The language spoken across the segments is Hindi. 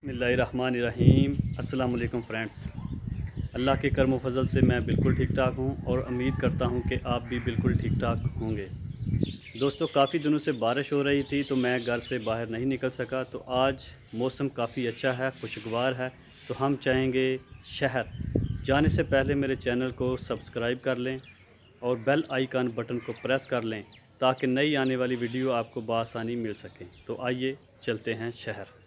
बिस्मिल्लाहिर्रहमानिर्रहीम। अस्सलाम वालेकुम फ्रेंड्स। अल्लाह के करम फजल से मैं बिल्कुल ठीक ठाक हूँ और उम्मीद करता हूँ कि आप भी बिल्कुल ठीक ठाक होंगे। दोस्तों, काफ़ी दिनों से बारिश हो रही थी तो मैं घर से बाहर नहीं निकल सका। तो आज मौसम काफ़ी अच्छा है, खुशगवार है। तो हम चाहेंगे शहर जाने से पहले मेरे चैनल को सब्सक्राइब कर लें और बेल आइकन बटन को प्रेस कर लें ताकि नई आने वाली वीडियो आपको बआसानी मिल सकें। तो आइए चलते हैं शहर।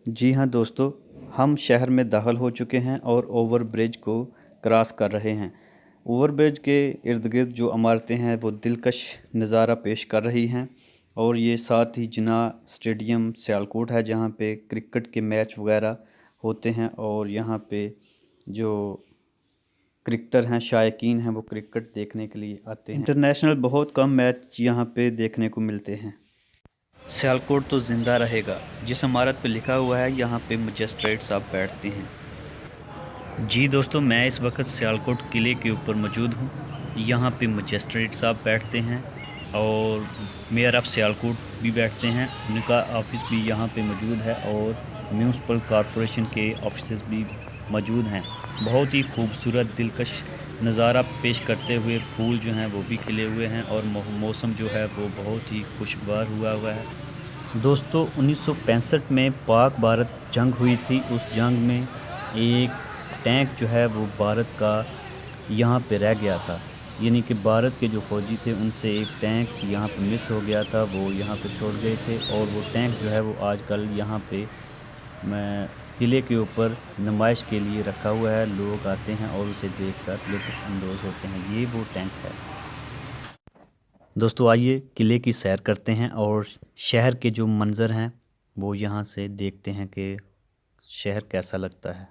जी हाँ दोस्तों, हम शहर में दाखिल हो चुके हैं और ओवर ब्रिज को क्रॉस कर रहे हैं। ओवर ब्रिज के इर्द गिर्द जो इमारतें हैं वो दिलकश नज़ारा पेश कर रही हैं। और ये साथ ही जिना स्टेडियम सियालकोट है जहाँ पे क्रिकेट के मैच वगैरह होते हैं और यहाँ पे जो क्रिकेटर हैं, शायकीन हैं, वो क्रिकेट देखने के लिए आते हैं। इंटरनेशनल बहुत कम मैच यहाँ पे देखने को मिलते हैं। सियालकोट तो ज़िंदा रहेगा, जिस इमारत पे लिखा हुआ है यहाँ पे मजिस्ट्रेट साहब बैठते हैं। जी दोस्तों, मैं इस वक्त सियालकोट किले के ऊपर मौजूद हूँ। यहाँ पे मजिस्ट्रेट साहब बैठते हैं और मेयर ऑफ सियालकोट भी बैठते हैं। उनका ऑफिस भी यहाँ पे मौजूद है और म्यूनसिपल कॉरपोरेशन के ऑफिस भी मौजूद हैं। बहुत ही खूबसूरत दिलकश नज़ारा पेश करते हुए फूल जो हैं वो भी खिले हुए हैं और मौसम जो है वो बहुत ही खुशगवार हुआ है। दोस्तों, 1965 में पाक भारत जंग हुई थी। उस जंग में एक टैंक जो है वो भारत का यहाँ पे रह गया था, यानी कि भारत के जो फ़ौजी थे उनसे एक टैंक यहाँ पे मिस हो गया था, वो यहाँ पे छोड़ गए थे। और वो टैंक जो है वो आजकल यहाँ पे किले के ऊपर नुमाइश के लिए रखा हुआ है। लोग आते हैं और उसे देखकर लुत्फ़ अंदोज़ होते हैं। ये वो टैंक है। दोस्तों, आइए किले की सैर करते हैं और शहर के जो मंज़र हैं वो यहाँ से देखते हैं कि शहर कैसा लगता है।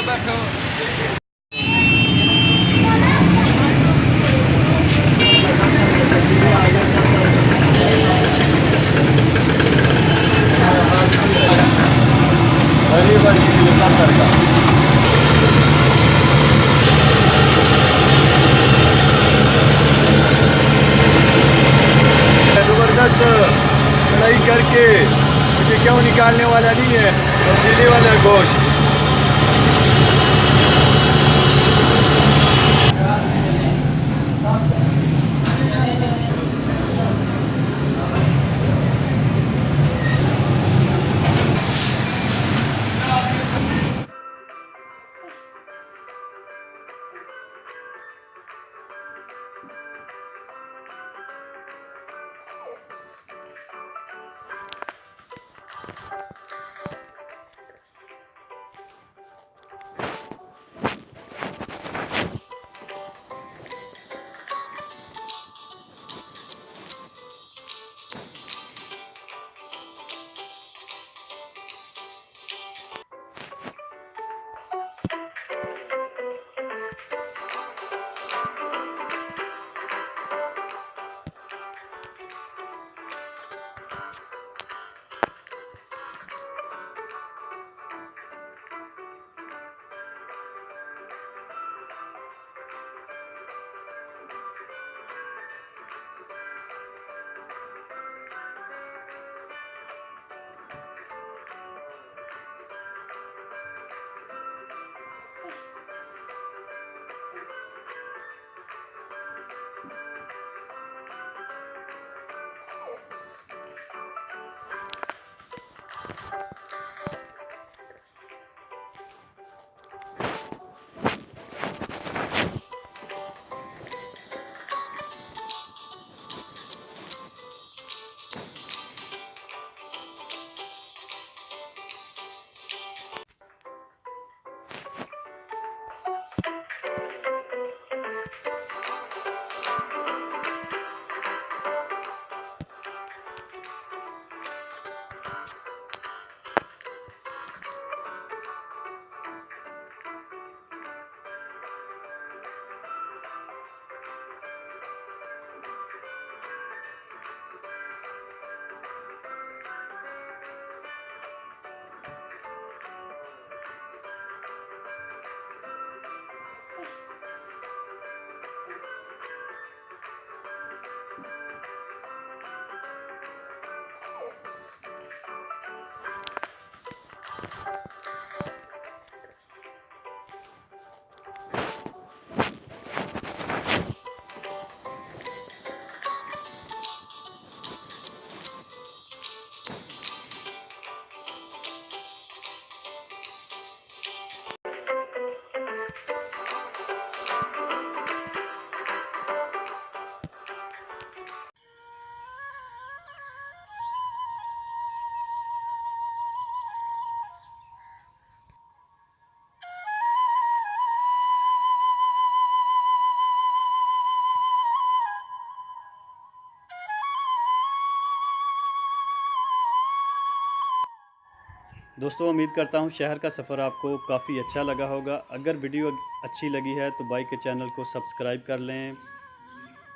बैठो। जबरदस्त कढ़ाई करके मुझे क्यों निकालने वाला नहीं है, देने वाला गोश्त। दोस्तों उम्मीद करता हूँ शहर का सफ़र आपको काफ़ी अच्छा लगा होगा। अगर वीडियो अच्छी लगी है तो भाई के चैनल को सब्सक्राइब कर लें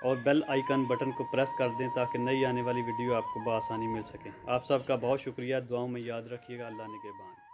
और बेल आइकन बटन को प्रेस कर दें ताकि नई आने वाली वीडियो आपको बआसानी मिल सके। आप सबका बहुत शुक्रिया, दुआओं में याद रखिएगा। अल्लाह निगहबान।